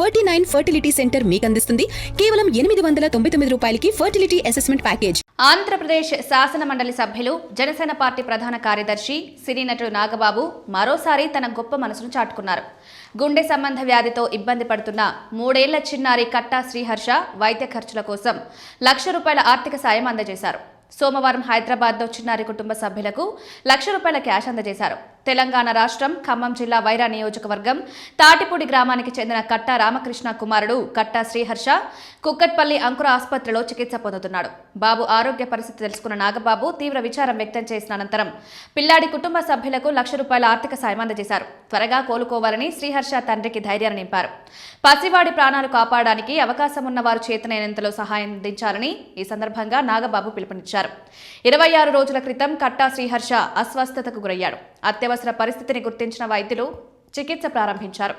49 fertility centre మీకు అందిస్తుంది కేవలం 899 రూపాయలకి ఫర్టిలిటీ అసెస్మెంట్ ప్యాకేజ్. ఆంధ్రప్రదేశ్ శాసన మండలి సభ్యులు జనసేన పార్టీ ప్రధాన కార్యదర్శి సినీ నటుడు నాగబాబు మరోసారి తన గొప్ప మనసును చాటుకున్నారు. గుండె సంబంధ వ్యాధితో ఇబ్బంది పడుతున్న 3 ఏళ్ల చిన్నారి కట్టా శ్రీహర్ష వైద్య ఖర్చుల కోసం ₹1,00,000 ఆర్థిక సాయం అందజేశారు. సోమవారం హైదరాబాద్లో చిన్నారి కుటుంబ సభ్యులకు ₹1,00,000 క్యాష్ అందజేశారు. తెలంగాణ రాష్ట్రం ఖమ్మం జిల్లా వైరా నియోజకవర్గం తాటిపూడి గ్రామానికి చెందిన కట్టా రామకృష్ణ కుమారుడు కట్టా శ్రీహర్ష కుక్కట్పల్లి అంకుర ఆసుపత్రిలో చికిత్స పొందుతున్నాడు. బాబు ఆరోగ్య పరిస్థితి తెలుసుకున్న నాగబాబు తీవ్ర విచారం వ్యక్తం చేసిన అనంతరం పిల్లాడి కుటుంబ సభ్యులకు ₹1,00,000 ఆర్థిక సాయం అందజేశారు. త్వరగా కోలుకోవాలని శ్రీహర్ష తండ్రికి ధైర్యాన్ని నింపారు. పసివాడి ప్రాణాలు కాపాడడానికి అవకాశం ఉన్న వారు చేతనైనంతలో సహాయం అందించాలని ఈ సందర్భంగా నాగబాబు పిలుపునిచ్చారు. 26 రోజుల క్రితం కట్టా శ్రీహర్ష అస్వస్థతకు గురయ్యాడు. అత్యవసర పరిస్థితిని గుర్తించిన వైద్యులు చికిత్స ప్రారంభించారు.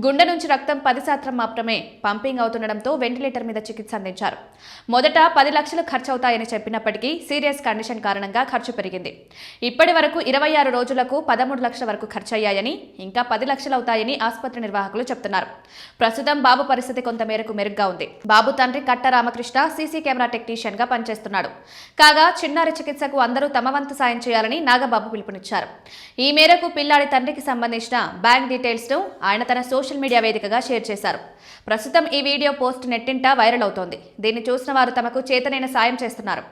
గుండె నుంచి రక్తం 10% మాత్రమే పంపింగ్ అవుతుండటంతో వెంటిలేటర్ మీద చికిత్స అందించారు. మొదట 10 లక్షలు ఖర్చు అవుతాయని చెప్పినప్పటికీ సీరియస్ కండిషన్ కారణంగా ఖర్చు పెరిగింది. ఇప్పటి వరకు 26 రోజులకు 13 లక్షల వరకు ఖర్చయ్యాయని, ఇంకా 10 లక్షలు అవుతాయని ఆసుపత్రి నిర్వాహకులు చెప్తున్నారు. ప్రస్తుతం బాబు పరిస్థితి కొంతమేరకు మెరుగ్గా ఉంది. బాబు తండ్రి కట్ట రామకృష్ణ సీసీ కెమెరా టెక్నీషియన్ గా పనిచేస్తున్నాడు. కాగా చిన్నారి చికిత్సకు అందరూ తమ వంతు సాయం చేయాలని నాగబాబు పిలుపునిచ్చారు. ఈ మేరకు పిల్లాడి తండ్రికి సంబంధించిన బ్యాంక్ డీటెయిల్స్ ను ఆయన తన సోషల్ మీడియా వేదికగా షేర్ చేశారు. ప్రస్తుతం ఈ వీడియో పోస్ట్ నెట్టింట వైరల్ అవుతోంది. దీన్ని చూసిన వారు తమకు చేతనైన సాయం చేస్తున్నారు.